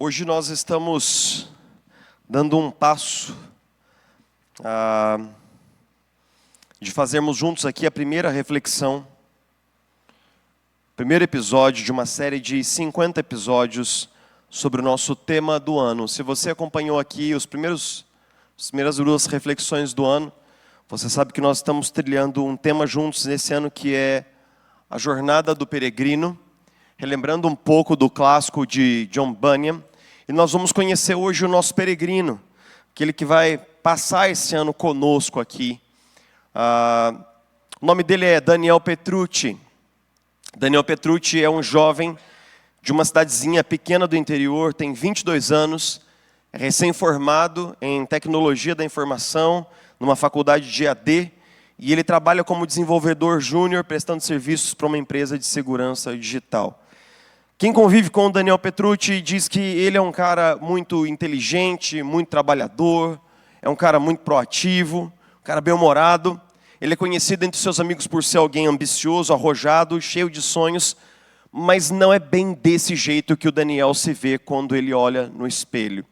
Hoje nós estamos dando um passo de fazermos juntos aqui a primeira reflexão, primeiro episódio de uma série de 50 episódios sobre o nosso tema do ano. Se você acompanhou aqui as primeiras duas reflexões do ano, você sabe que nós estamos trilhando um tema juntos nesse ano que é a jornada do peregrino, relembrando um pouco do clássico de John Bunyan. E nós vamos conhecer hoje o nosso peregrino, aquele que vai passar esse ano conosco aqui. O nome dele é Daniel Petrucci. Daniel Petrucci é um jovem de uma cidadezinha pequena do interior, tem 22 anos, é recém-formado em tecnologia da informação, numa faculdade de AD, e ele trabalha como desenvolvedor júnior, prestando serviços para uma empresa de segurança digital. Quem convive com o Daniel Petrucci diz que ele é um cara muito inteligente, muito trabalhador, é um cara muito proativo, um cara bem-humorado. Ele é conhecido entre seus amigos por ser alguém ambicioso, arrojado, cheio de sonhos, mas não é bem desse jeito que o Daniel se vê quando ele olha no espelho.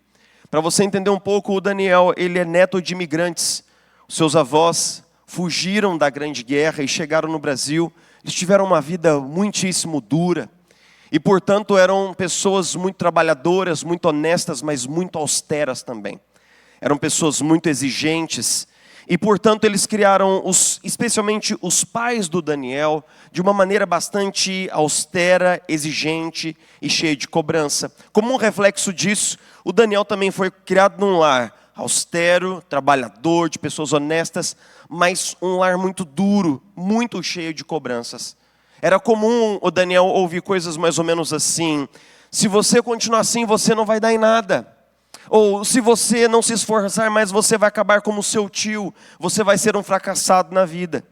Para você entender um pouco, o Daniel ele é neto de imigrantes. Os seus avós fugiram da Grande Guerra e chegaram no Brasil. Eles tiveram uma vida muitíssimo dura. E, portanto, eram pessoas muito trabalhadoras, muito honestas, mas muito austeras também. Eram pessoas muito exigentes. E, portanto, eles criaram, especialmente os pais do Daniel, de uma maneira bastante austera, exigente e cheia de cobrança. Como um reflexo disso, o Daniel também foi criado num lar austero, trabalhador, de pessoas honestas, mas um lar muito duro, muito cheio de cobranças. Era comum o Daniel ouvir coisas mais ou menos assim: se você continuar assim, você não vai dar em nada. Ou se você não se esforçar mais, você vai acabar como o seu tio, você vai ser um fracassado na vida.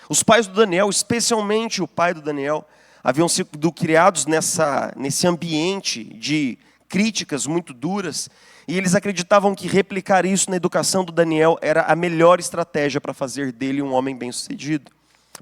Os pais do Daniel, especialmente o pai do Daniel, haviam sido criados nesse ambiente de críticas muito duras, e eles acreditavam que replicar isso na educação do Daniel era a melhor estratégia para fazer dele um homem bem-sucedido.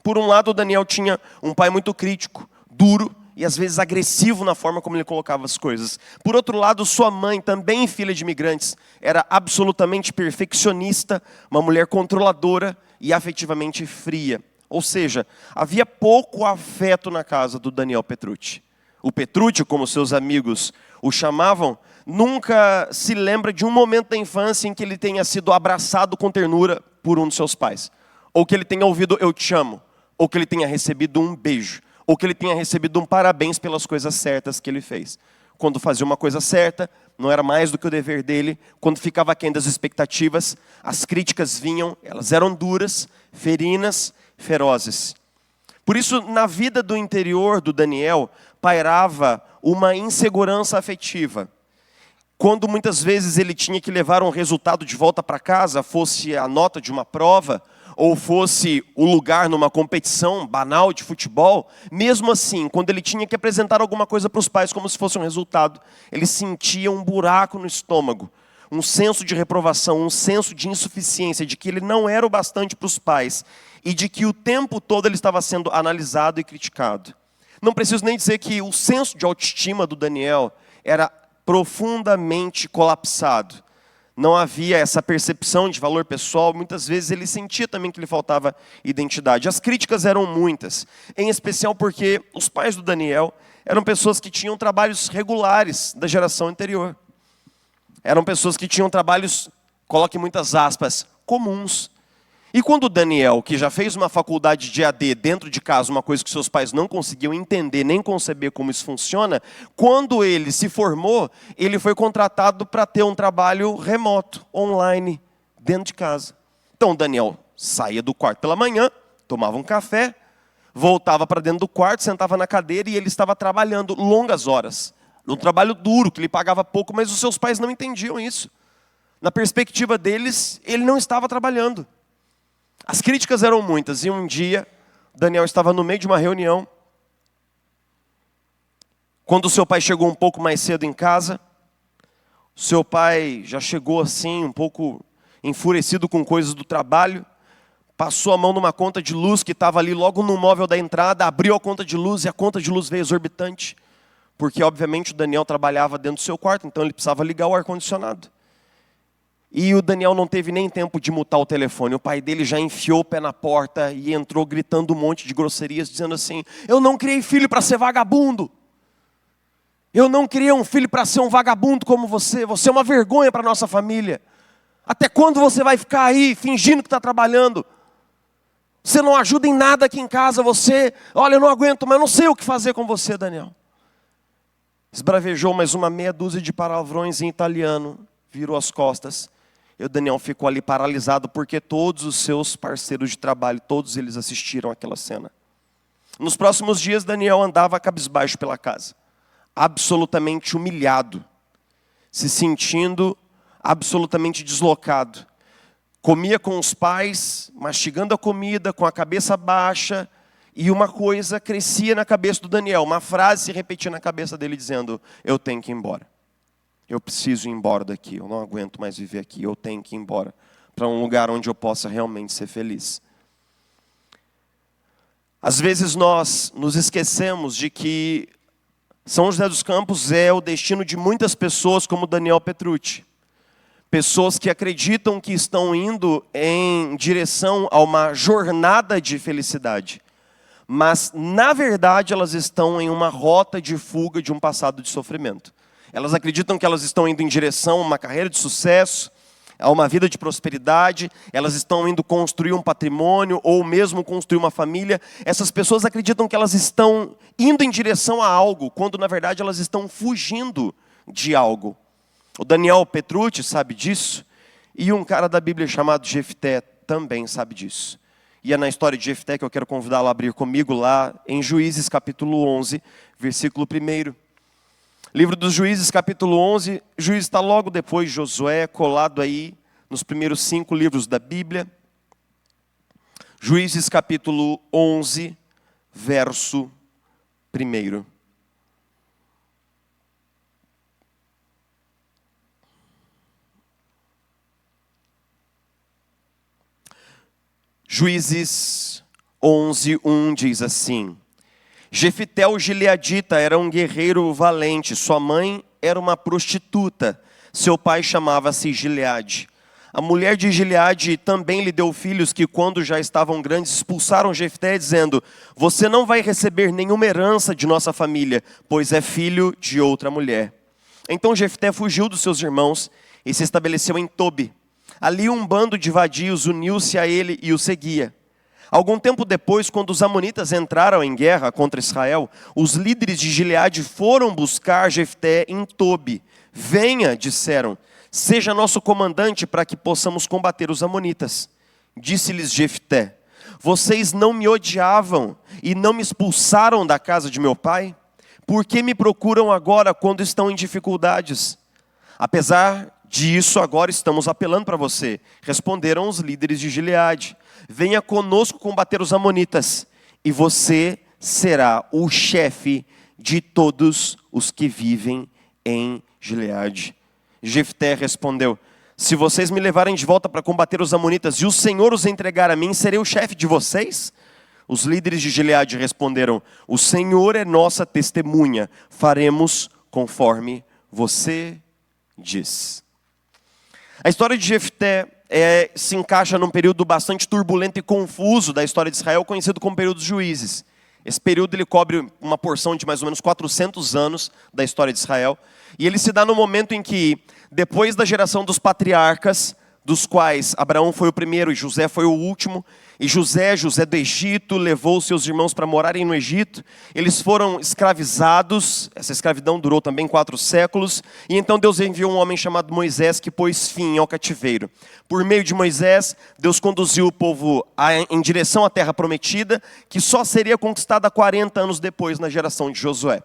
Por um lado, o Daniel tinha um pai muito crítico, duro e às vezes agressivo na forma como ele colocava as coisas. Por outro lado, sua mãe, também filha de imigrantes, era absolutamente perfeccionista, uma mulher controladora e afetivamente fria. Ou seja, havia pouco afeto na casa do Daniel Petrucci. O Petrucci, como seus amigos o chamavam, nunca se lembra de um momento da infância em que ele tenha sido abraçado com ternura por um de seus pais. Ou que ele tenha ouvido "eu te amo", ou que ele tenha recebido um beijo, ou que ele tenha recebido um parabéns pelas coisas certas que ele fez. Quando fazia uma coisa certa, não era mais do que o dever dele. Quando ficava aquém das expectativas, as críticas vinham, elas eram duras, ferinas, ferozes. Por isso, na vida do interior do Daniel, pairava uma insegurança afetiva. Quando muitas vezes ele tinha que levar um resultado de volta para casa, fosse a nota de uma prova, ou fosse o lugar numa competição banal de futebol, mesmo assim, quando ele tinha que apresentar alguma coisa para os pais como se fosse um resultado, ele sentia um buraco no estômago, um senso de reprovação, um senso de insuficiência, de que ele não era o bastante para os pais, e de que o tempo todo ele estava sendo analisado e criticado. Não preciso nem dizer que o senso de autoestima do Daniel era profundamente colapsado. Não havia essa percepção de valor pessoal, muitas vezes ele sentia também que lhe faltava identidade. As críticas eram muitas, em especial porque os pais do Daniel eram pessoas que tinham trabalhos regulares da geração anterior. Eram pessoas que tinham trabalhos, coloque muitas aspas, comuns. E quando o Daniel, que já fez uma faculdade de AD dentro de casa, uma coisa que seus pais não conseguiam entender nem conceber como isso funciona, quando ele se formou, ele foi contratado para ter um trabalho remoto, online, dentro de casa. Então o Daniel saía do quarto pela manhã, tomava um café, voltava para dentro do quarto, sentava na cadeira e ele estava trabalhando longas horas. Um trabalho duro, que lhe pagava pouco, mas os seus pais não entendiam isso. Na perspectiva deles, ele não estava trabalhando. As críticas eram muitas, e um dia, Daniel estava no meio de uma reunião, quando o seu pai chegou um pouco mais cedo em casa. O seu pai já chegou assim, um pouco enfurecido com coisas do trabalho, passou a mão numa conta de luz que estava ali logo no móvel da entrada, abriu a conta de luz e a conta de luz veio exorbitante. porque obviamente o Daniel trabalhava dentro do seu quarto, então ele precisava ligar o ar-condicionado. E o Daniel não teve nem tempo de mutar o telefone. O pai dele já enfiou o pé na porta e entrou gritando um monte de grosserias, dizendo assim: eu não criei filho para ser vagabundo. Eu não criei um filho para ser um vagabundo como você. Você é uma vergonha para a nossa família. Até quando você vai ficar aí fingindo que está trabalhando? Você não ajuda em nada aqui em casa. Você, olha, eu não aguento, mas eu não sei o que fazer com você, Daniel. Esbravejou mais uma meia dúzia de palavrões em italiano, virou as costas. E o Daniel ficou ali paralisado, porque todos os seus parceiros de trabalho, todos eles assistiram aquela cena. Nos próximos dias, Daniel andava cabisbaixo pela casa, absolutamente humilhado, se sentindo absolutamente deslocado. Comia com os pais, mastigando a comida, com a cabeça baixa, e uma coisa crescia na cabeça do Daniel, uma frase se repetia na cabeça dele, dizendo: eu tenho que ir embora. Eu preciso ir embora daqui, eu não aguento mais viver aqui, eu tenho que ir embora para um lugar onde eu possa realmente ser feliz. Às vezes nós nos esquecemos de que São José dos Campos é o destino de muitas pessoas como Daniel Petrucci. Pessoas que acreditam que estão indo em direção a uma jornada de felicidade. Mas, na verdade, elas estão em uma rota de fuga de um passado de sofrimento. Elas acreditam que elas estão indo em direção a uma carreira de sucesso, a uma vida de prosperidade, elas estão indo construir um patrimônio ou mesmo construir uma família. Essas pessoas acreditam que elas estão indo em direção a algo, quando na verdade elas estão fugindo de algo. O Daniel Petrucci sabe disso, e um cara da Bíblia chamado Jefté também sabe disso. E é na história de Jefté que eu quero convidá-lo a abrir comigo lá em Juízes capítulo 11, versículo 1. Livro dos Juízes, capítulo 11, Juízes está logo depois de Josué, colado aí nos primeiros 5 livros da Bíblia. Juízes, capítulo 11, verso 1. Juízes 11, 1 diz assim: Jefté o gileadita era um guerreiro valente, sua mãe era uma prostituta, seu pai chamava-se Gileade. A mulher de Gileade também lhe deu filhos que, quando já estavam grandes, expulsaram Jefté, dizendo: você não vai receber nenhuma herança de nossa família, pois é filho de outra mulher. Então Jefté fugiu dos seus irmãos e se estabeleceu em Tobi. Ali um bando de vadios uniu-se a ele e o seguia. Algum tempo depois, quando os amonitas entraram em guerra contra Israel, os líderes de Gileade foram buscar Jefté em Tobi. Venha, disseram, seja nosso comandante para que possamos combater os amonitas. Disse-lhes Jefté: vocês não me odiavam e não me expulsaram da casa de meu pai? Por que me procuram agora quando estão em dificuldades? Apesar disso, agora estamos apelando para você. Responderam os líderes de Gileade: venha conosco combater os amonitas, e você será o chefe de todos os que vivem em Gileade. Jefté respondeu: se vocês me levarem de volta para combater os amonitas e o Senhor os entregar a mim, serei o chefe de vocês? Os líderes de Gileade responderam: o Senhor é nossa testemunha, faremos conforme você diz. A história de Jefté se encaixa num período bastante turbulento e confuso da história de Israel, conhecido como período dos juízes. Esse período ele cobre uma porção de mais ou menos 400 anos da história de Israel. E ele se dá no momento em que, depois da geração dos patriarcas, dos quais Abraão foi o primeiro e José foi o último, e José do Egito, levou seus irmãos para morarem no Egito. Eles foram escravizados, essa escravidão durou também 4 séculos, e então Deus enviou um homem chamado Moisés, que pôs fim ao cativeiro. Por meio de Moisés, Deus conduziu o povo em direção à terra prometida, que só seria conquistada 40 anos depois, na geração de Josué.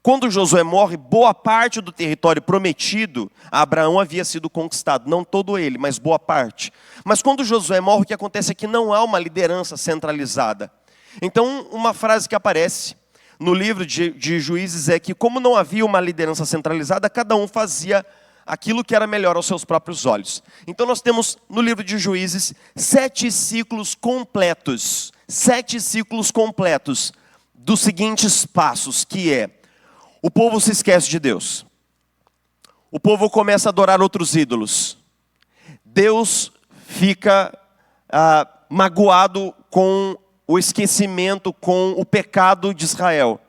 Quando Josué morre, boa parte do território prometido a Abraão havia sido conquistado. Não todo ele, mas boa parte. Mas quando Josué morre, o que acontece é que não há uma liderança centralizada. Então, uma frase que aparece no livro de Juízes é que, como não havia uma liderança centralizada, cada um fazia aquilo que era melhor aos seus próprios olhos. Então nós temos no livro de Juízes 7 ciclos completos. 7 ciclos completos dos seguintes passos, que é: O povo se esquece de Deus. O povo começa a adorar outros ídolos. Deus fica magoado com o esquecimento, com o pecado de Israel.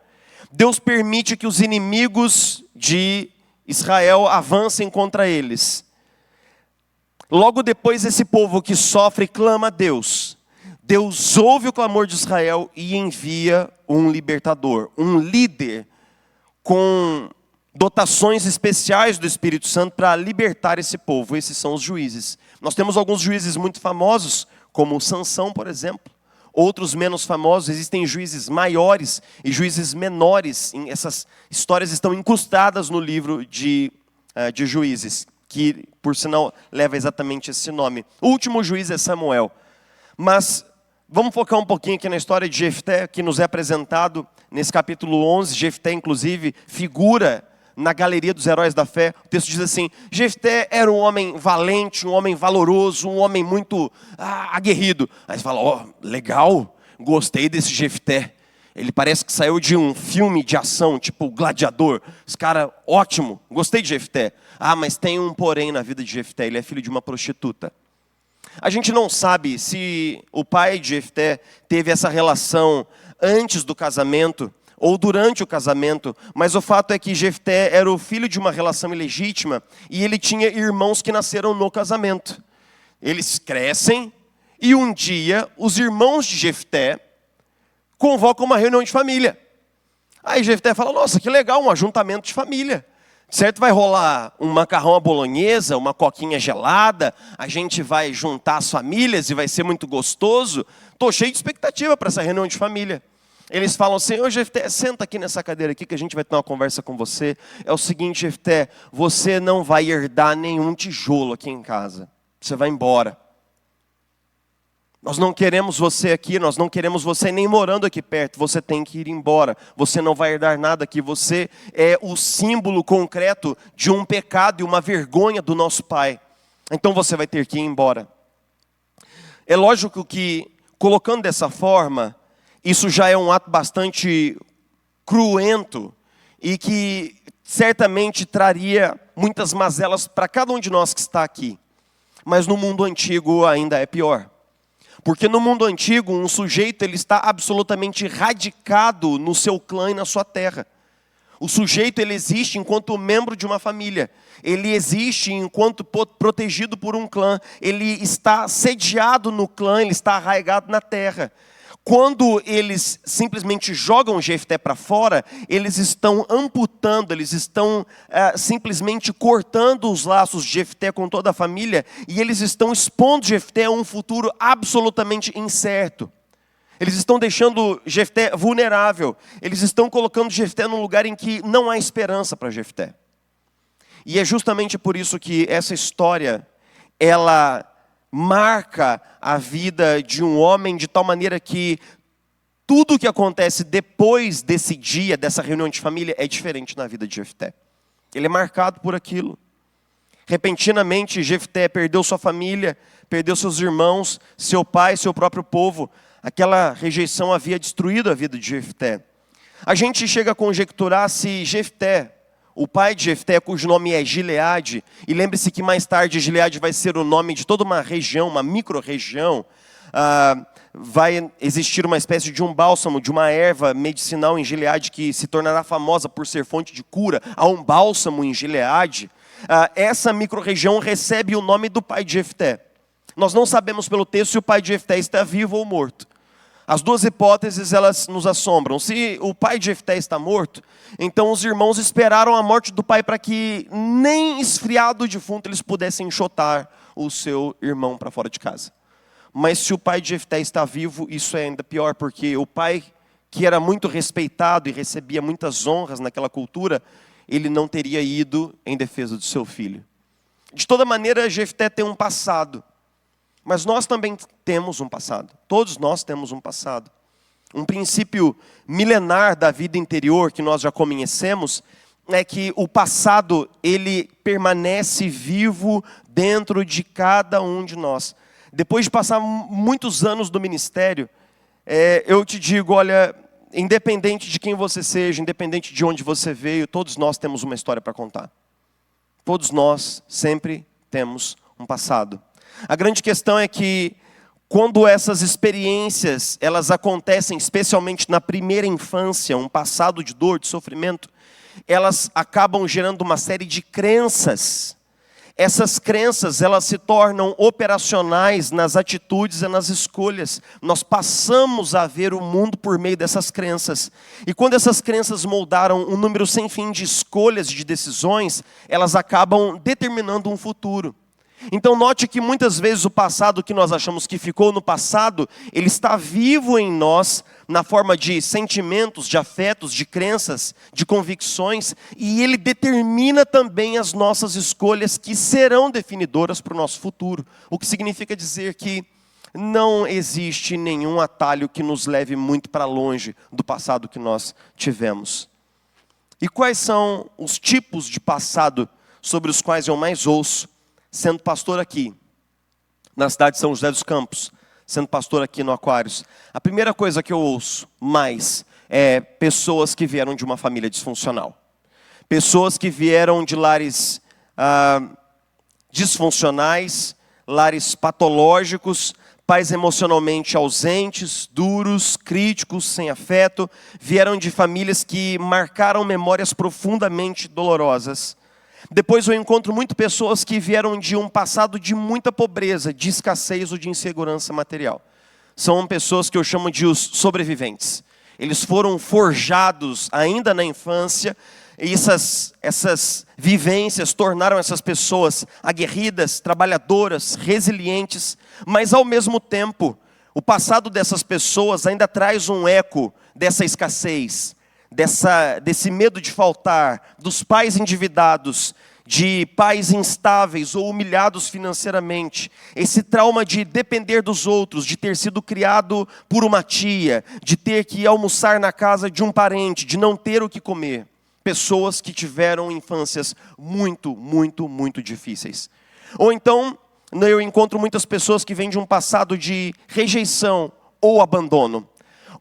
Deus permite que os inimigos de Israel avancem contra eles. Logo depois, esse povo que sofre clama a Deus. Deus ouve o clamor de Israel e envia um libertador, um líder com dotações especiais do Espírito Santo para libertar esse povo. Esses são os juízes. Nós temos alguns juízes muito famosos, como Sansão, por exemplo. Outros menos famosos, existem juízes maiores e juízes menores. Essas histórias estão incrustadas no livro de Juízes, que por sinal leva exatamente esse nome. O último juiz é Samuel. Mas vamos focar um pouquinho aqui na história de Jefté, que nos é apresentado nesse capítulo 11. Jefté, inclusive, figura na galeria dos heróis da fé. O texto diz assim: Jefté era um homem valente, um homem valoroso, um homem muito aguerrido. Aí você fala, legal, gostei desse Jefté. Ele parece que saiu de um filme de ação, tipo Gladiador. Esse cara, ótimo, gostei de Jefté. Mas tem um porém na vida de Jefté, ele é filho de uma prostituta. A gente não sabe se o pai de Jefté teve essa relação antes do casamento ou durante o casamento, mas o fato é que Jefté era o filho de uma relação ilegítima e ele tinha irmãos que nasceram no casamento. Eles crescem e um dia os irmãos de Jefté convocam uma reunião de família. Aí Jefté fala, nossa, que legal, um ajuntamento de família. Certo, vai rolar um macarrão à bolonhesa, uma coquinha gelada, a gente vai juntar as famílias e vai ser muito gostoso. Estou cheio de expectativa para essa reunião de família. Eles falam assim, Jefté, senta aqui nessa cadeira aqui que a gente vai ter uma conversa com você. É o seguinte, Jefté, você não vai herdar nenhum tijolo aqui em casa. Você vai embora. Nós não queremos você aqui, nós não queremos você nem morando aqui perto. Você tem que ir embora. Você não vai herdar nada aqui. Você é o símbolo concreto de um pecado e uma vergonha do nosso pai. Então você vai ter que ir embora. É lógico que, colocando dessa forma, isso já é um ato bastante cruento e que certamente traria muitas mazelas para cada um de nós que está aqui. Mas no mundo antigo ainda é pior. Porque no mundo antigo, um sujeito ele está absolutamente radicado no seu clã e na sua terra. O sujeito ele existe enquanto membro de uma família. Ele existe enquanto protegido por um clã. Ele está sediado no clã, ele está arraigado na terra. Quando eles simplesmente jogam Jefté para fora, eles estão amputando, eles estão simplesmente cortando os laços de Jefté com toda a família, e eles estão expondo Jefté a um futuro absolutamente incerto. Eles estão deixando Jefté vulnerável, eles estão colocando Jefté num lugar em que não há esperança para Jefté. E é justamente por isso que essa história, ela marca a vida de um homem de tal maneira que tudo o que acontece depois desse dia, dessa reunião de família, é diferente na vida de Jefté. Ele é marcado por aquilo. Repentinamente, Jefté perdeu sua família, perdeu seus irmãos, seu pai, seu próprio povo. Aquela rejeição havia destruído a vida de Jefté. A gente chega a conjecturar se Jefté, o pai de Jefté, cujo nome é Gileade, e lembre-se que mais tarde Gileade vai ser o nome de toda uma região, uma micro-região, vai existir uma espécie de um bálsamo, de uma erva medicinal em Gileade que se tornará famosa por ser fonte de cura. Há um bálsamo em Gileade. Essa micro-região recebe o nome do pai de Jefté. Nós não sabemos pelo texto se o pai de Jefté está vivo ou morto. As duas hipóteses, elas nos assombram. Se o pai de Jefté está morto, então os irmãos esperaram a morte do pai para que nem esfriado o defunto eles pudessem enxotar o seu irmão para fora de casa. Mas se o pai de Jefté está vivo, isso é ainda pior, porque o pai, que era muito respeitado e recebia muitas honras naquela cultura, ele não teria ido em defesa do seu filho. De toda maneira, Jefté tem um passado. Mas nós também temos um passado. Todos nós temos um passado. Um princípio milenar da vida interior que nós já conhecemos é que o passado, ele permanece vivo dentro de cada um de nós. Depois de passar muitos anos do ministério, eu te digo, olha, independente de quem você seja, independente de onde você veio, todos nós temos uma história para contar. Todos nós sempre temos um passado. A grande questão é que quando essas experiências, elas acontecem, especialmente na primeira infância, um passado de dor, de sofrimento, elas acabam gerando uma série de crenças. Essas crenças, elas se tornam operacionais nas atitudes e nas escolhas. Nós passamos a ver o mundo por meio dessas crenças. E quando essas crenças moldaram um número sem fim de escolhas e de decisões, elas acabam determinando um futuro. Então note que muitas vezes o passado que nós achamos que ficou no passado, ele está vivo em nós na forma de sentimentos, de afetos, de crenças, de convicções, e ele determina também as nossas escolhas que serão definidoras para o nosso futuro. O que significa dizer que não existe nenhum atalho que nos leve muito para longe do passado que nós tivemos. E quais são os tipos de passado sobre os quais eu mais ouço, sendo pastor aqui, na cidade de São José dos Campos, sendo pastor aqui no Aquários? A primeira coisa que eu ouço mais é pessoas que vieram de uma família disfuncional. Pessoas que vieram de lares disfuncionais, lares patológicos, pais emocionalmente ausentes, duros, críticos, sem afeto. Vieram de famílias que marcaram memórias profundamente dolorosas. Depois eu encontro muitas pessoas que vieram de um passado de muita pobreza, de escassez ou de insegurança material. São pessoas que eu chamo de os sobreviventes. Eles foram forjados ainda na infância, e essas vivências tornaram essas pessoas aguerridas, trabalhadoras, resilientes, mas ao mesmo tempo, o passado dessas pessoas ainda traz um eco dessa escassez, desse medo de faltar, dos pais endividados, de pais instáveis ou humilhados financeiramente, esse trauma de depender dos outros, de ter sido criado por uma tia, de ter que almoçar na casa de um parente, de não ter o que comer. Pessoas que tiveram infâncias muito, muito, muito difíceis. Ou então, eu encontro muitas pessoas que vêm de um passado de rejeição ou abandono.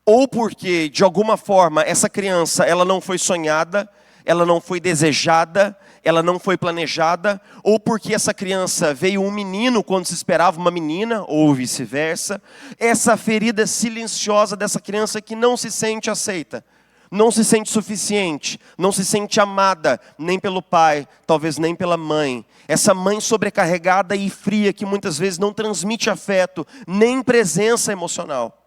Ou porque, de alguma forma, essa criança ela não foi sonhada, ela não foi desejada, ela não foi planejada, ou porque essa criança veio um menino quando se esperava uma menina, ou vice-versa. Essa ferida silenciosa dessa criança que não se sente aceita, não se sente suficiente, não se sente amada, nem pelo pai, talvez nem pela mãe. Essa mãe sobrecarregada e fria que muitas vezes não transmite afeto, nem presença emocional.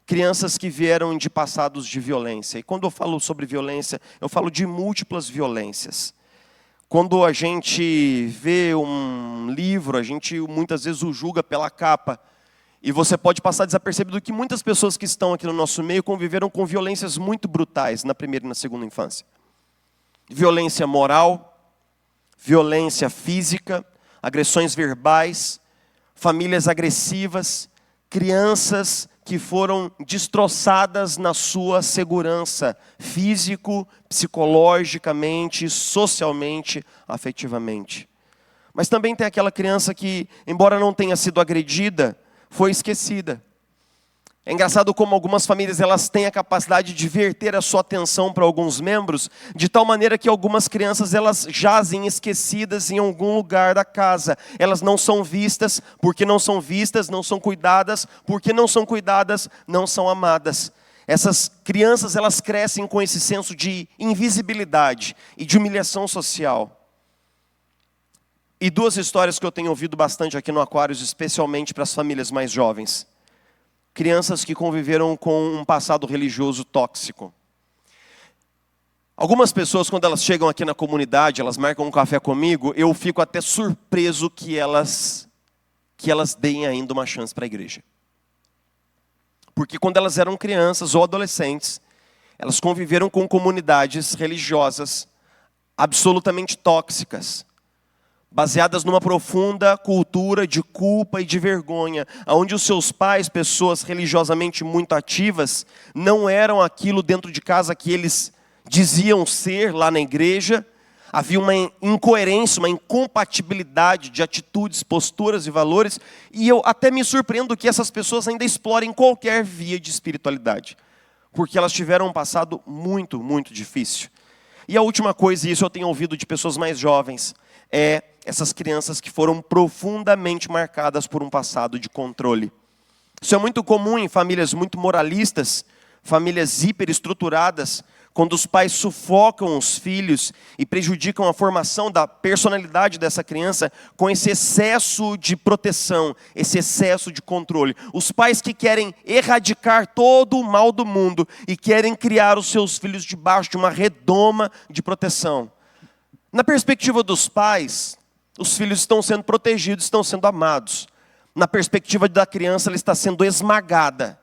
Crianças que vieram de passados de violência. E quando eu falo sobre violência, eu falo de múltiplas violências. Quando a gente vê um livro, a gente muitas vezes o julga pela capa. E você pode passar desapercebido que muitas pessoas que estão aqui no nosso meio conviveram com violências muito brutais na primeira e na segunda infância. Violência moral, violência física, agressões verbais, famílias agressivas, crianças que foram destroçadas na sua segurança físico, psicologicamente, socialmente, afetivamente. Mas também tem aquela criança que, embora não tenha sido agredida, foi esquecida. É engraçado como algumas famílias elas têm a capacidade de verter a sua atenção para alguns membros, de tal maneira que algumas crianças elas jazem esquecidas em algum lugar da casa. Elas não são vistas, porque não são vistas, não são cuidadas, porque não são cuidadas, não são amadas. Essas crianças elas crescem com esse senso de invisibilidade e de humilhação social. E duas histórias que eu tenho ouvido bastante aqui no Aquários, especialmente para as famílias mais jovens. Crianças que conviveram com um passado religioso tóxico. Algumas pessoas, quando elas chegam aqui na comunidade, elas marcam um café comigo, eu fico até surpreso que elas deem ainda uma chance para a igreja. Porque quando elas eram crianças ou adolescentes, elas conviveram com comunidades religiosas absolutamente tóxicas, baseadas numa profunda cultura de culpa e de vergonha, onde os seus pais, pessoas religiosamente muito ativas, não eram aquilo dentro de casa que eles diziam ser lá na igreja. Havia uma incoerência, uma incompatibilidade de atitudes, posturas e valores, e eu até me surpreendo que essas pessoas ainda explorem qualquer via de espiritualidade. porque elas tiveram um passado muito, muito difícil. E a última coisa, e isso eu tenho ouvido de pessoas mais jovens, é essas crianças que foram profundamente marcadas por um passado de controle. Isso é muito comum em famílias muito moralistas, famílias hiperestruturadas, quando os pais sufocam os filhos e prejudicam a formação da personalidade dessa criança com esse excesso de proteção, esse excesso de controle. Os pais que querem erradicar todo o mal do mundo e querem criar os seus filhos debaixo de uma redoma de proteção. Na perspectiva dos pais, os filhos estão sendo protegidos, estão sendo amados. Na perspectiva da criança, ela está sendo esmagada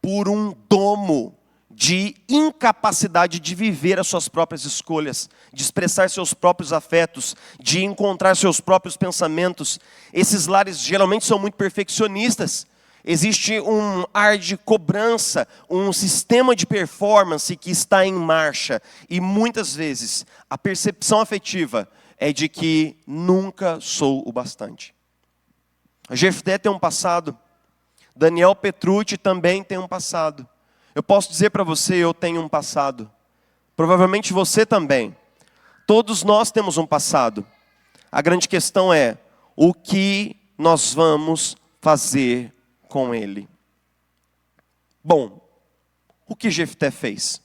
por um domo de incapacidade de viver as suas próprias escolhas, de expressar seus próprios afetos, de encontrar seus próprios pensamentos. Esses lares geralmente são muito perfeccionistas. Existe um ar de cobrança, um sistema de performance que está em marcha. E muitas vezes a percepção afetiva é de que nunca sou o bastante. Jefté tem um passado. Daniel Petrucci também tem um passado. Eu posso dizer para você, eu tenho um passado. Provavelmente você também. Todos nós temos um passado. A grande questão é, o que nós vamos fazer com ele? Bom, o que Jefté fez?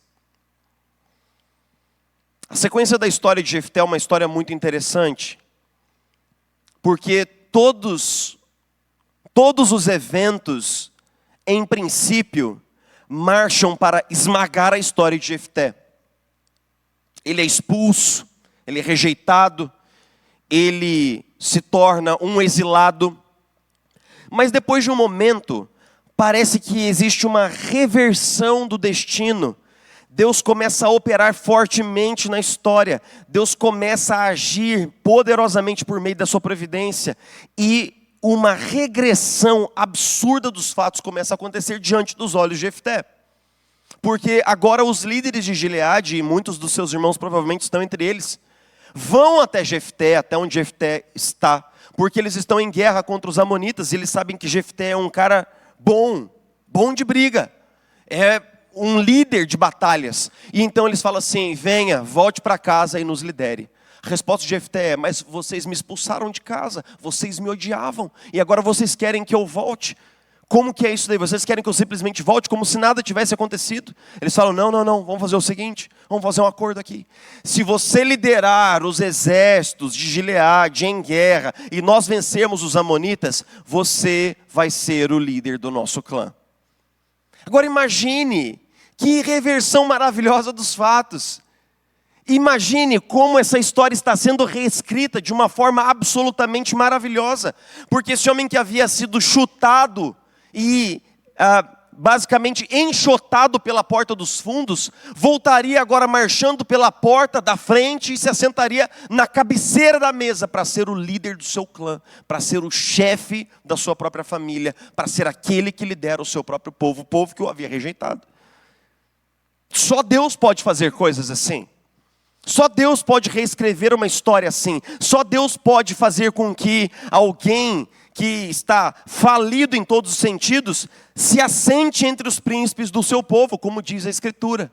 A sequência da história de Jefté é uma história muito interessante, porque todos os eventos, em princípio, marcham para esmagar a história de Jefté. Ele é expulso, ele é rejeitado, ele se torna um exilado. Mas depois de um momento, parece que existe uma reversão do destino. Deus começa a operar fortemente na história. Deus começa a agir poderosamente por meio da sua providência. E uma regressão absurda dos fatos começa a acontecer diante dos olhos de Jefté. Porque agora os líderes de Gileade, e muitos dos seus irmãos provavelmente estão entre eles, vão até Jefté, até onde Jefté está, porque eles estão em guerra contra os amonitas, e eles sabem que Jefté é um cara bom de briga, é um líder de batalhas. E então eles falam assim, venha, volte para casa e nos lidere. A resposta de Jefté é, mas vocês me expulsaram de casa, vocês me odiavam, e agora vocês querem que eu volte? Como que é isso daí? Vocês querem que eu simplesmente volte como se nada tivesse acontecido? Eles falam, não, vamos fazer o seguinte, vamos fazer um acordo aqui. Se você liderar os exércitos de Gileade em guerra, e nós vencermos os amonitas, você vai ser o líder do nosso clã. Agora imagine, que reversão maravilhosa dos fatos. Imagine como essa história está sendo reescrita de uma forma absolutamente maravilhosa. Porque esse homem que havia sido chutado e basicamente enxotado pela porta dos fundos, voltaria agora marchando pela porta da frente e se assentaria na cabeceira da mesa para ser o líder do seu clã, para ser o chefe da sua própria família, para ser aquele que lidera o seu próprio povo, o povo que o havia rejeitado. Só Deus pode fazer coisas assim. Só Deus pode reescrever uma história assim. Só Deus pode fazer com que alguém que está falido em todos os sentidos se assente entre os príncipes do seu povo, como diz a Escritura.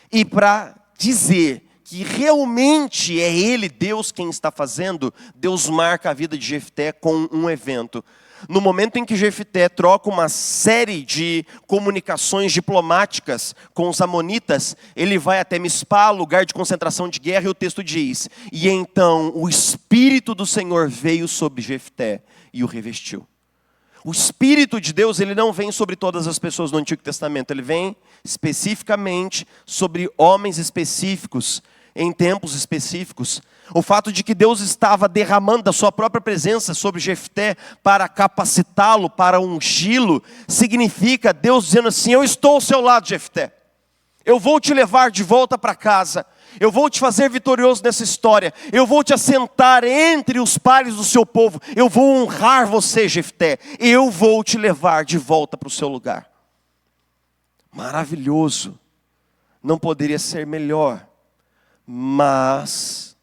E para dizer que realmente é Ele, Deus, quem está fazendo, Deus marca a vida de Jefté com um evento. No momento em que Jefté troca uma série de comunicações diplomáticas com os amonitas, ele vai até Mispá, lugar de concentração de guerra, e o texto diz, e então o Espírito do Senhor veio sobre Jefté e o revestiu. O Espírito de Deus, ele não vem sobre todas as pessoas no Antigo Testamento, ele vem especificamente sobre homens específicos, em tempos específicos. O fato de que Deus estava derramando da sua própria presença sobre Jefté para capacitá-lo, para ungí-lo, significa Deus dizendo assim, eu estou ao seu lado, Jefté. Eu vou te levar de volta para casa. Eu vou te fazer vitorioso nessa história. Eu vou te assentar entre os pares do seu povo. Eu vou honrar você, Jefté. Eu vou te levar de volta para o seu lugar. Maravilhoso. Não poderia ser melhor. Mas,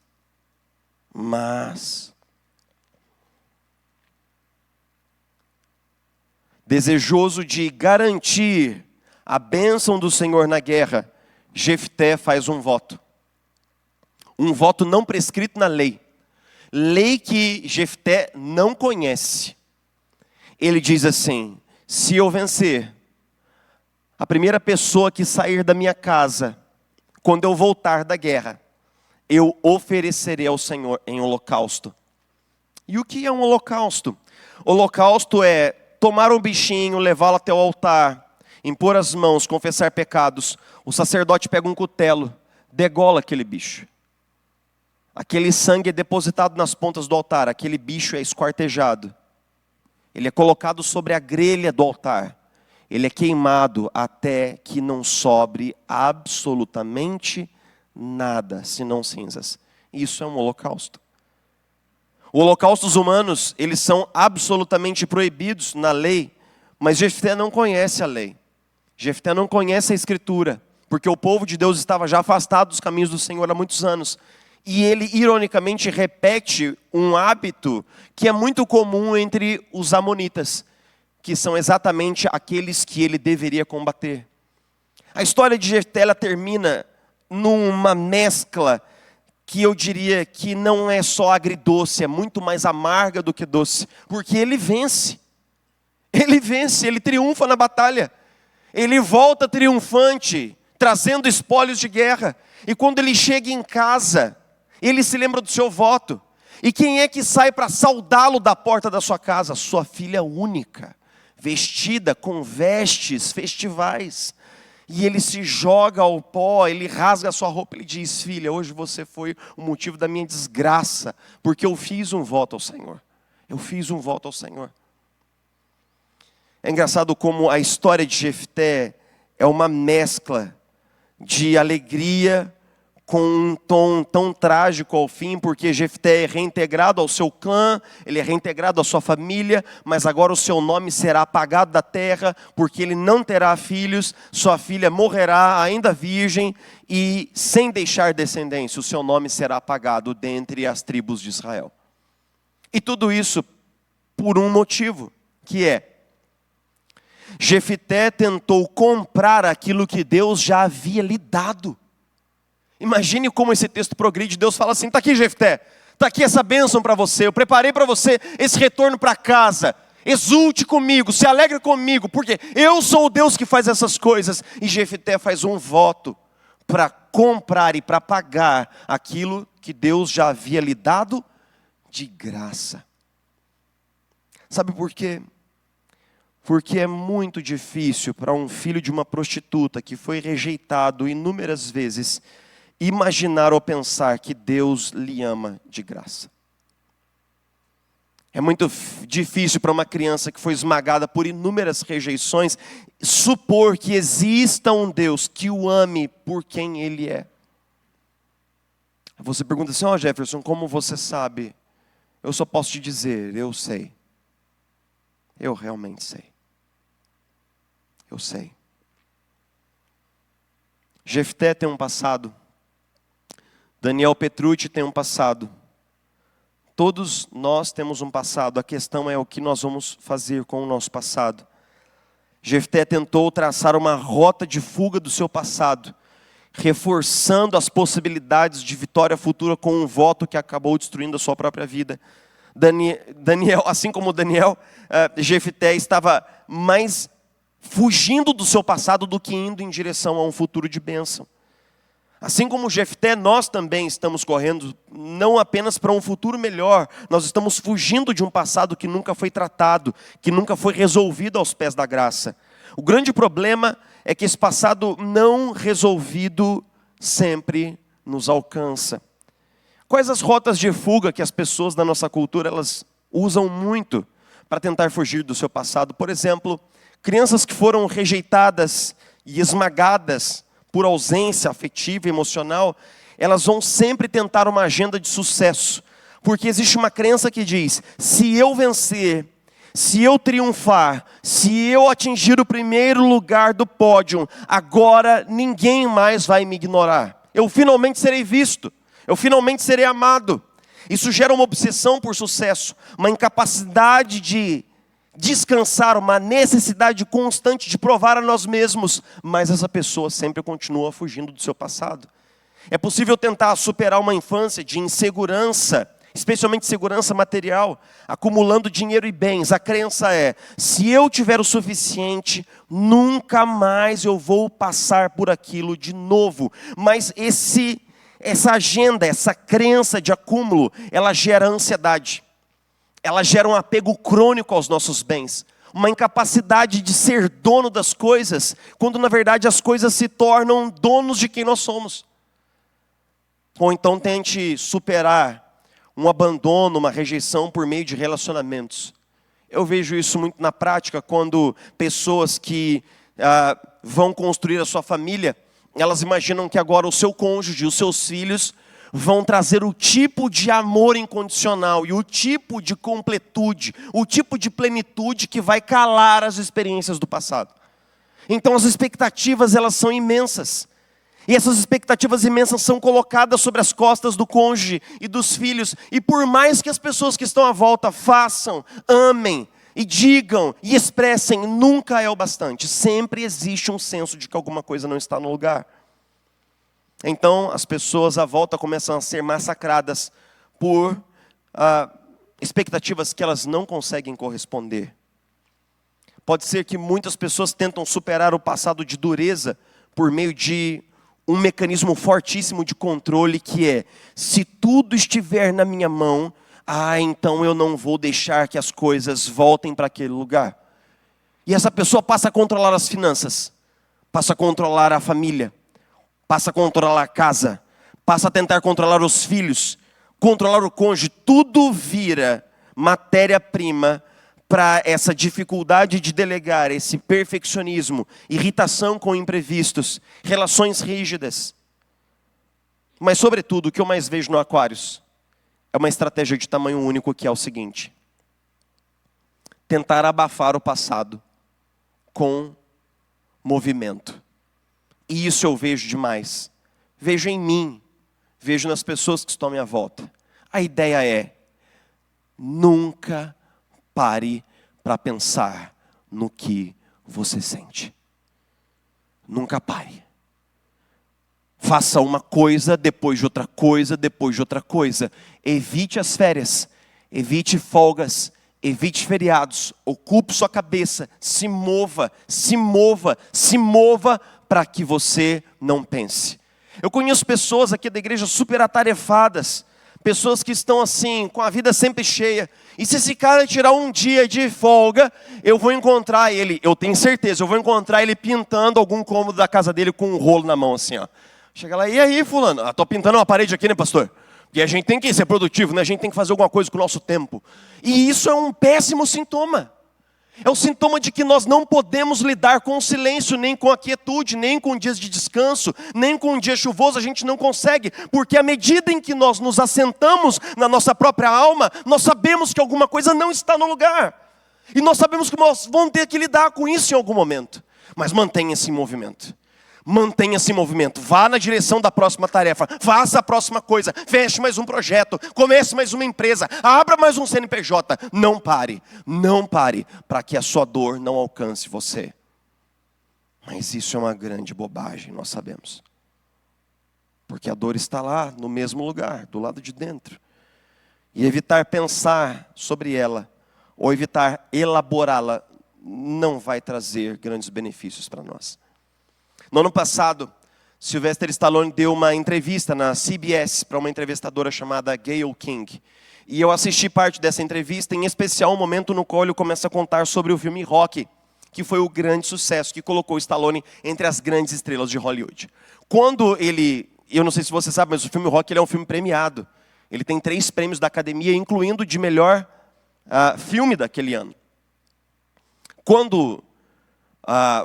desejoso de garantir a bênção do Senhor na guerra, Jefté faz um voto. Um voto não prescrito na lei. Lei que Jefté não conhece. Ele diz assim: se eu vencer, a primeira pessoa que sair da minha casa, quando eu voltar da guerra, eu oferecerei ao Senhor em holocausto. E o que é um holocausto? Holocausto é tomar um bichinho, levá-lo até o altar, impor as mãos, confessar pecados. O sacerdote pega um cutelo, degola aquele bicho. Aquele sangue é depositado nas pontas do altar, aquele bicho é esquartejado. Ele é colocado sobre a grelha do altar. Ele é queimado até que não sobre absolutamente nada, senão cinzas. Isso é um holocausto. Os holocaustos humanos, eles são absolutamente proibidos na lei, mas Jefté não conhece a lei. Jefté não conhece a Escritura, porque o povo de Deus estava já afastado dos caminhos do Senhor há muitos anos. E ele, ironicamente, repete um hábito que é muito comum entre os amonitas, que são exatamente aqueles que ele deveria combater. A história de Jefté, ela termina numa mescla que eu diria que não é só agridoce, é muito mais amarga do que doce, porque ele vence. Ele vence, ele triunfa na batalha. Ele volta triunfante, trazendo espólios de guerra. E quando ele chega em casa, ele se lembra do seu voto. E quem é que sai para saudá-lo da porta da sua casa? Sua filha única, vestida com vestes festivais. E ele se joga ao pó, ele rasga a sua roupa, ele diz: filha, hoje você foi o motivo da minha desgraça, porque eu fiz um voto ao Senhor. Eu fiz um voto ao Senhor. É engraçado como a história de Jefté é uma mescla de alegria com um tom tão trágico ao fim, porque Jefté é reintegrado ao seu clã, ele é reintegrado à sua família, mas agora o seu nome será apagado da terra, porque ele não terá filhos, sua filha morrerá ainda virgem, e sem deixar descendência, o seu nome será apagado dentre as tribos de Israel. E tudo isso por um motivo, que é: Jefté tentou comprar aquilo que Deus já havia lhe dado. Imagine como esse texto progride. Deus fala assim: está aqui, Jefté, está aqui essa bênção para você, eu preparei para você esse retorno para casa, exulte comigo, se alegre comigo, porque eu sou o Deus que faz essas coisas. E Jefté faz um voto para comprar e para pagar aquilo que Deus já havia lhe dado de graça. Sabe por quê? Porque é muito difícil para um filho de uma prostituta que foi rejeitado inúmeras vezes imaginar ou pensar que Deus lhe ama de graça. É muito difícil para uma criança que foi esmagada por inúmeras rejeições supor que exista um Deus que o ame por quem Ele é. Você pergunta assim: Jefferson, como você sabe? Eu só posso te dizer: eu sei. Eu realmente sei. Eu sei. Jefté tem um passado. Daniel Petrucci tem um passado. Todos nós temos um passado. A questão é o que nós vamos fazer com o nosso passado. Jefté tentou traçar uma rota de fuga do seu passado, reforçando as possibilidades de vitória futura com um voto que acabou destruindo a sua própria vida. Daniel, assim como Daniel, Jefté estava mais fugindo do seu passado do que indo em direção a um futuro de bênção. Assim como Jefté, nós também estamos correndo não apenas para um futuro melhor, nós estamos fugindo de um passado que nunca foi tratado, que nunca foi resolvido aos pés da graça. O grande problema é que esse passado não resolvido sempre nos alcança. Quais as rotas de fuga que as pessoas da nossa cultura elas usam muito para tentar fugir do seu passado? Por exemplo, crianças que foram rejeitadas e esmagadas por ausência afetiva e emocional, elas vão sempre tentar uma agenda de sucesso. Porque existe uma crença que diz: se eu vencer, se eu triunfar, se eu atingir o primeiro lugar do pódio, agora ninguém mais vai me ignorar. Eu finalmente serei visto, eu finalmente serei amado. Isso gera uma obsessão por sucesso, uma incapacidade de descansar, uma necessidade constante de provar a nós mesmos, mas essa pessoa sempre continua fugindo do seu passado. É possível tentar superar uma infância de insegurança, especialmente segurança material, acumulando dinheiro e bens. A crença é: se eu tiver o suficiente, nunca mais eu vou passar por aquilo de novo. Mas essa agenda, essa crença de acúmulo, ela gera ansiedade. Ela gera um apego crônico aos nossos bens. Uma incapacidade de ser dono das coisas, quando na verdade as coisas se tornam donos de quem nós somos. Ou então tente superar um abandono, uma rejeição por meio de relacionamentos. Eu vejo isso muito na prática quando pessoas que vão construir a sua família, elas imaginam que agora o seu cônjuge, os seus filhos, vão trazer o tipo de amor incondicional e o tipo de completude, o tipo de plenitude que vai calar as experiências do passado. Então as expectativas, elas são imensas. E essas expectativas imensas são colocadas sobre as costas do cônjuge e dos filhos. E por mais que as pessoas que estão à volta façam, amem e digam e expressem, nunca é o bastante. Sempre existe um senso de que alguma coisa não está no lugar. Então as pessoas à volta começam a ser massacradas por expectativas que elas não conseguem corresponder. Pode ser que muitas pessoas tentam superar o passado de dureza por meio de um mecanismo fortíssimo de controle que é: se tudo estiver na minha mão, então eu não vou deixar que as coisas voltem para aquele lugar. E essa pessoa passa a controlar as finanças, passa a controlar a família, passa a controlar a casa, passa a tentar controlar os filhos, controlar o cônjuge. Tudo vira matéria-prima para essa dificuldade de delegar, esse perfeccionismo, irritação com imprevistos, relações rígidas. Mas, sobretudo, o que eu mais vejo no Aquários é uma estratégia de tamanho único, que é o seguinte: tentar abafar o passado com movimento. E isso eu vejo demais. Vejo em mim, vejo nas pessoas que estão à minha volta. A ideia é: nunca pare para pensar no que você sente. Nunca pare. Faça uma coisa, depois de outra coisa, depois de outra coisa. Evite as férias, evite folgas, evite feriados. Ocupe sua cabeça, se mova, se mova, se mova para que você não pense. Eu conheço pessoas aqui da igreja super atarefadas, pessoas que estão assim, com a vida sempre cheia. E se esse cara tirar um dia de folga, eu vou encontrar ele, eu tenho certeza, eu vou encontrar ele pintando algum cômodo da casa dele com um rolo na mão assim, ó. Chega lá: e aí, fulano? Estou pintando uma parede aqui, né, pastor? E a gente tem que ser produtivo, né? A gente tem que fazer alguma coisa com o nosso tempo. E isso é um péssimo sintoma. É o sintoma de que nós não podemos lidar com o silêncio, nem com a quietude, nem com dias de descanso, nem com um dia chuvoso. A gente não consegue, porque à medida em que nós nos assentamos na nossa própria alma, nós sabemos que alguma coisa não está no lugar. E nós sabemos que nós vamos ter que lidar com isso em algum momento. Mas mantenha-se em movimento. Mantenha-se em movimento, vá na direção da próxima tarefa, faça a próxima coisa, feche mais um projeto, comece mais uma empresa, abra mais um CNPJ. Não pare para que a sua dor não alcance você. Mas isso é uma grande bobagem, nós sabemos. Porque a dor está lá, no mesmo lugar, do lado de dentro. E evitar pensar sobre ela, ou evitar elaborá-la, não vai trazer grandes benefícios para nós. No ano passado, Sylvester Stallone deu uma entrevista na CBS para uma entrevistadora chamada Gayle King. E eu assisti parte dessa entrevista, em especial um momento no qual ele começa a contar sobre o filme Rocky, que foi o grande sucesso que colocou Stallone entre as grandes estrelas de Hollywood. Quando eu não sei se você sabe, mas o filme Rocky ele é um filme premiado. Ele tem 3 prêmios da Academia, incluindo de melhor filme daquele ano. Quando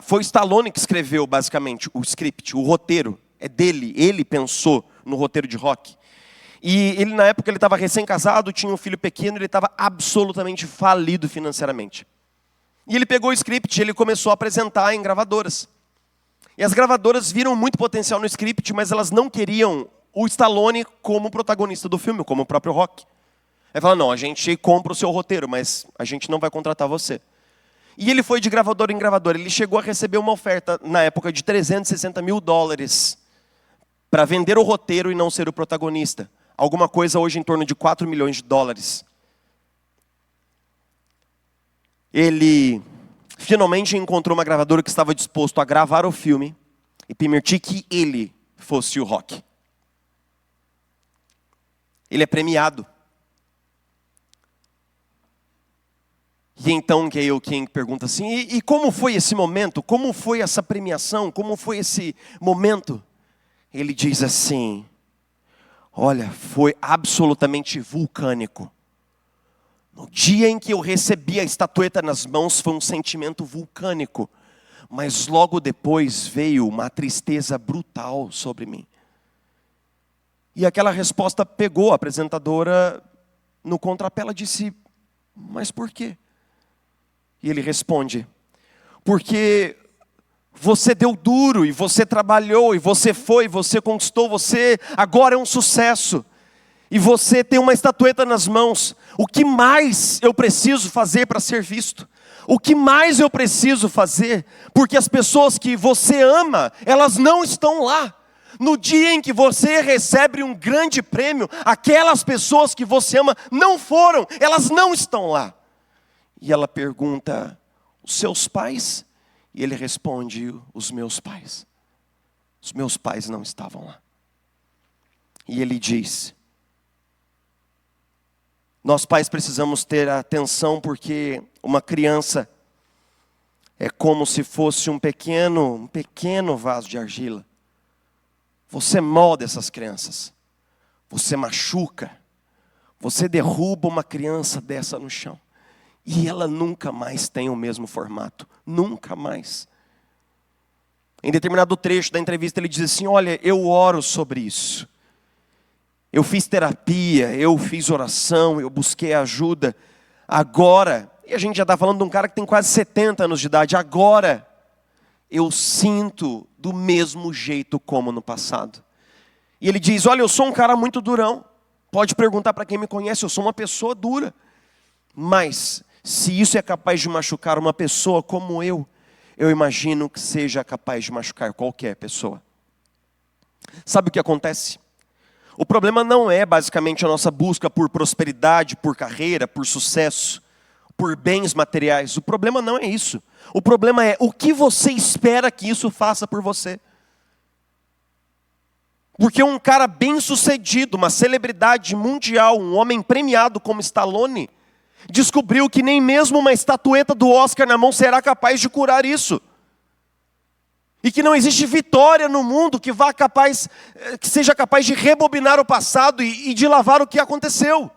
foi Stallone que escreveu basicamente o script, o roteiro, é dele, ele pensou no roteiro de Rocky. E ele na época ele estava recém-casado, tinha um filho pequeno, ele estava absolutamente falido financeiramente. E ele pegou o script e ele começou a apresentar em gravadoras. E as gravadoras viram muito potencial no script, mas elas não queriam o Stallone como protagonista do filme, como o próprio Rocky. Aí falaram: não, a gente compra o seu roteiro, mas a gente não vai contratar você. E ele foi de gravadora em gravadora. Ele chegou a receber uma oferta, na época, de $360 mil para vender o roteiro e não ser o protagonista. Alguma coisa hoje em torno de $4 milhões. Ele finalmente encontrou uma gravadora que estava disposto a gravar o filme e permitir que ele fosse o Rock. Ele é premiado. E então Gayle King pergunta assim, e como foi esse momento? Como foi essa premiação? Como foi esse momento? Ele diz assim, olha, foi absolutamente vulcânico. No dia em que eu recebi a estatueta nas mãos, foi um sentimento vulcânico. Mas logo depois veio uma tristeza brutal sobre mim. E aquela resposta pegou a apresentadora no contrapé. Ela disse, mas por quê? E ele responde, porque você deu duro, e você trabalhou, e você foi, você conquistou, você agora é um sucesso. E você tem uma estatueta nas mãos. O que mais eu preciso fazer para ser visto? O que mais eu preciso fazer? Porque as pessoas que você ama, elas não estão lá. No dia em que você recebe um grande prêmio, aquelas pessoas que você ama não foram, elas não estão lá. E ela pergunta, os seus pais? E ele responde, os meus pais. Os meus pais não estavam lá. E ele diz, nós pais precisamos ter atenção porque uma criança é como se fosse um pequeno vaso de argila. Você molda essas crianças. Você machuca. Você derruba uma criança dessa no chão. E ela nunca mais tem o mesmo formato. Nunca mais. Em determinado trecho da entrevista ele diz assim, olha, eu oro sobre isso. Eu fiz terapia, eu fiz oração, eu busquei ajuda. Agora, e a gente já está falando de um cara que tem quase 70 anos de idade. Agora, eu sinto do mesmo jeito como no passado. E ele diz, olha, eu sou um cara muito durão. Pode perguntar para quem me conhece, eu sou uma pessoa dura. Mas, se isso é capaz de machucar uma pessoa como eu imagino que seja capaz de machucar qualquer pessoa. Sabe o que acontece? O problema não é basicamente a nossa busca por prosperidade, por carreira, por sucesso, por bens materiais. O problema não é isso. O problema é o que você espera que isso faça por você. Porque um cara bem-sucedido, uma celebridade mundial, um homem premiado como Stallone, descobriu que nem mesmo uma estatueta do Oscar na mão será capaz de curar isso. E que não existe vitória no mundo que seja capaz de rebobinar o passado e de lavar o que aconteceu.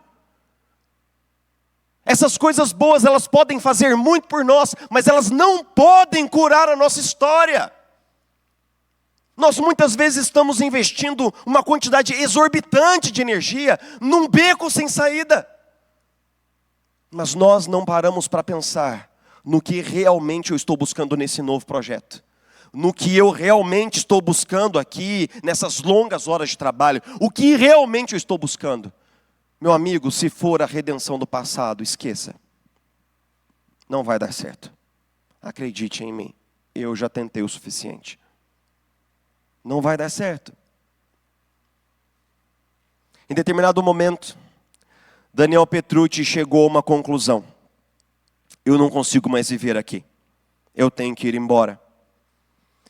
Essas coisas boas, elas podem fazer muito por nós, mas elas não podem curar a nossa história. Nós muitas vezes estamos investindo uma quantidade exorbitante de energia num beco sem saída. Mas nós não paramos para pensar no que realmente eu estou buscando nesse novo projeto. No que eu realmente estou buscando aqui, nessas longas horas de trabalho. O que realmente eu estou buscando? Meu amigo, se for a redenção do passado, esqueça. Não vai dar certo. Acredite em mim, eu já tentei o suficiente. Não vai dar certo. Em determinado momento, Daniel Petrucci chegou a uma conclusão. Eu não consigo mais viver aqui. Eu tenho que ir embora.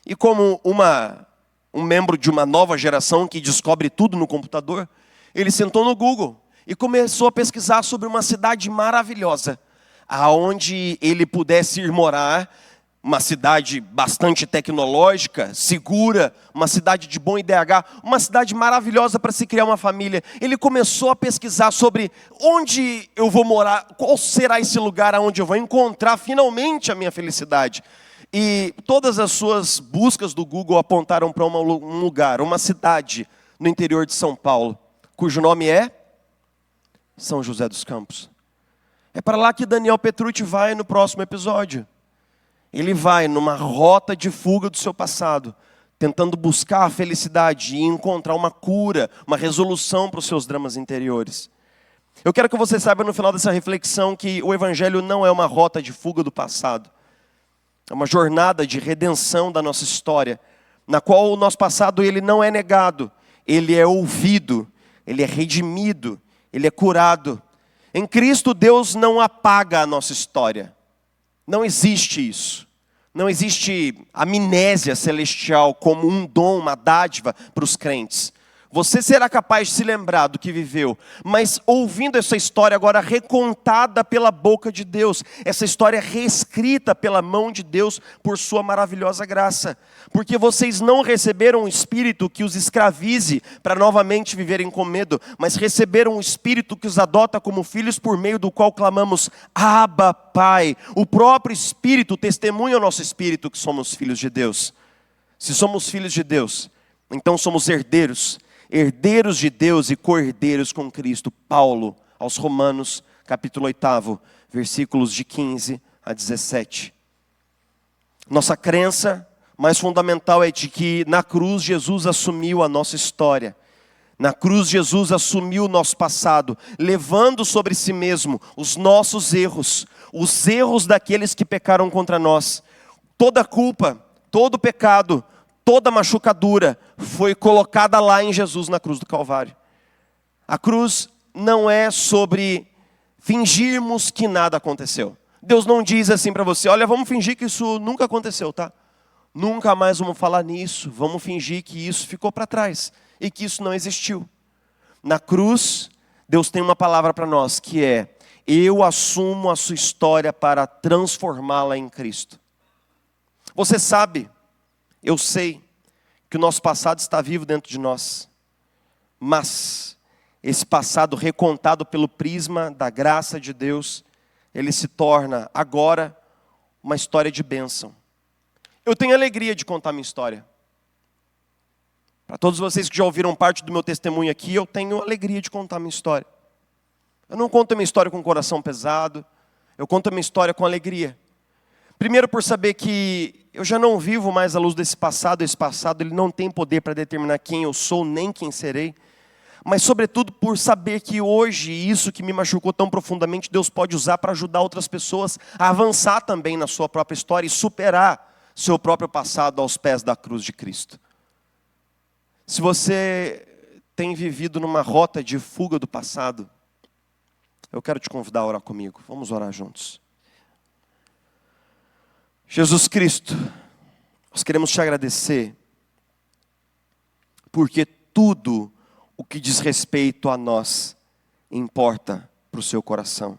E como um membro de uma nova geração que descobre tudo no computador, ele sentou no Google e começou a pesquisar sobre uma cidade maravilhosa, aonde ele pudesse ir morar, uma cidade bastante tecnológica, segura, uma cidade de bom IDH, uma cidade maravilhosa para se criar uma família. Ele começou a pesquisar sobre onde eu vou morar, qual será esse lugar onde eu vou encontrar finalmente a minha felicidade. E todas as suas buscas do Google apontaram para um lugar, uma cidade no interior de São Paulo, cujo nome é São José dos Campos. É para lá que Daniel Petrucci vai no próximo episódio. Ele vai numa rota de fuga do seu passado, tentando buscar a felicidade e encontrar uma cura, uma resolução para os seus dramas interiores. Eu quero que você saiba no final dessa reflexão que o Evangelho não é uma rota de fuga do passado. É uma jornada de redenção da nossa história, na qual o nosso passado ele não é negado, ele é ouvido, ele é redimido, ele é curado. Em Cristo, Deus não apaga a nossa história. Não existe isso. Não existe amnésia celestial como um dom, uma dádiva para os crentes. Você será capaz de se lembrar do que viveu, mas ouvindo essa história agora recontada pela boca de Deus, essa história reescrita pela mão de Deus por sua maravilhosa graça. Porque vocês não receberam um espírito que os escravize para novamente viverem com medo, mas receberam um espírito que os adota como filhos, por meio do qual clamamos: Abba, Pai. O próprio Espírito testemunha ao nosso espírito que somos filhos de Deus. Se somos filhos de Deus, então somos herdeiros de Deus e co-herdeiros com Cristo. Paulo, aos Romanos, capítulo 8, versículos de 15 a 17. Nossa crença mais fundamental é de que na cruz Jesus assumiu a nossa história. Na cruz Jesus assumiu o nosso passado, levando sobre si mesmo os nossos erros, os erros daqueles que pecaram contra nós. Toda culpa, todo pecado, toda machucadura foi colocada lá em Jesus na cruz do Calvário. A cruz não é sobre fingirmos que nada aconteceu. Deus não diz assim para você: olha, vamos fingir que isso nunca aconteceu, tá? Nunca mais vamos falar nisso, vamos fingir que isso ficou para trás e que isso não existiu. Na cruz, Deus tem uma palavra para nós que é: eu assumo a sua história para transformá-la em Cristo. Você sabe, eu sei, que o nosso passado está vivo dentro de nós, mas esse passado recontado pelo prisma da graça de Deus, ele se torna agora uma história de bênção. Eu tenho alegria de contar minha história. Para todos vocês que já ouviram parte do meu testemunho aqui, eu tenho alegria de contar minha história. Eu não conto a minha história com o coração pesado, eu conto a minha história com alegria. Primeiro por saber que eu já não vivo mais à luz desse passado. Esse passado ele não tem poder para determinar quem eu sou, nem quem serei. Mas sobretudo por saber que hoje, isso que me machucou tão profundamente, Deus pode usar para ajudar outras pessoas a avançar também na sua própria história e superar seu próprio passado aos pés da cruz de Cristo. Se você tem vivido numa rota de fuga do passado, eu quero te convidar a orar comigo. Vamos orar juntos. Jesus Cristo, nós queremos te agradecer, porque tudo o que diz respeito a nós importa para o seu coração.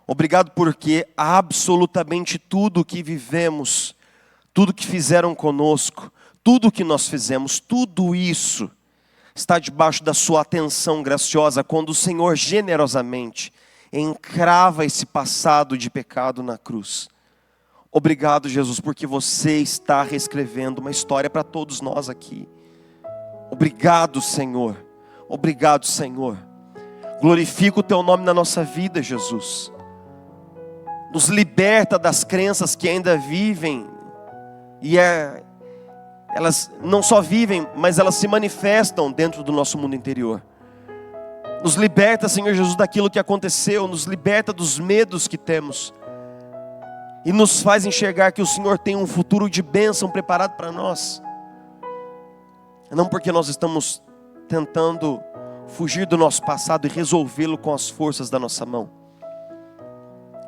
Obrigado porque absolutamente tudo o que vivemos, tudo que fizeram conosco, tudo o que nós fizemos, tudo isso está debaixo da sua atenção graciosa, quando o Senhor generosamente encrava esse passado de pecado na cruz. Obrigado, Jesus, porque você está reescrevendo uma história para todos nós aqui. Obrigado, Senhor. Obrigado, Senhor. Glorifica o teu nome na nossa vida, Jesus. Nos liberta das crenças que ainda vivem. Elas não só vivem, mas elas se manifestam dentro do nosso mundo interior. Nos liberta, Senhor Jesus, daquilo que aconteceu. Nos liberta dos medos que temos. E nos faz enxergar que o Senhor tem um futuro de bênção preparado para nós. Não porque nós estamos tentando fugir do nosso passado e resolvê-lo com as forças da nossa mão,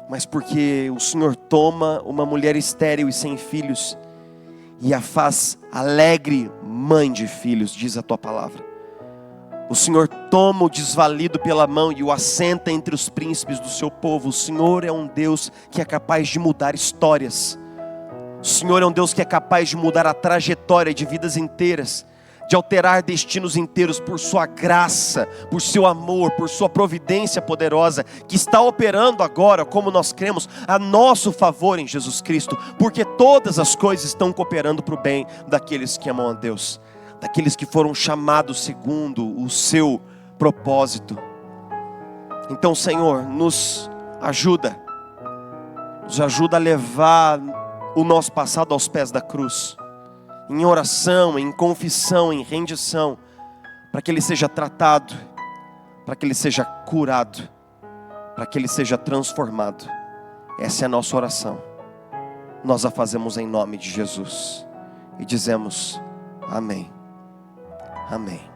mas porque o Senhor toma uma mulher estéril e sem filhos e a faz alegre mãe de filhos, diz a tua palavra. O Senhor toma o desvalido pela mão e o assenta entre os príncipes do seu povo. O Senhor é um Deus que é capaz de mudar histórias. O Senhor é um Deus que é capaz de mudar a trajetória de vidas inteiras, de alterar destinos inteiros por sua graça, por seu amor, por sua providência poderosa, que está operando agora, como nós cremos, a nosso favor em Jesus Cristo, porque todas as coisas estão cooperando para o bem daqueles que amam a Deus, daqueles que foram chamados segundo o seu propósito. Então, Senhor, nos ajuda a levar o nosso passado aos pés da cruz, em oração, em confissão, em rendição, para que ele seja tratado, para que ele seja curado, para que ele seja transformado. Essa é a nossa oração, nós a fazemos em nome de Jesus. E dizemos amém. Amém.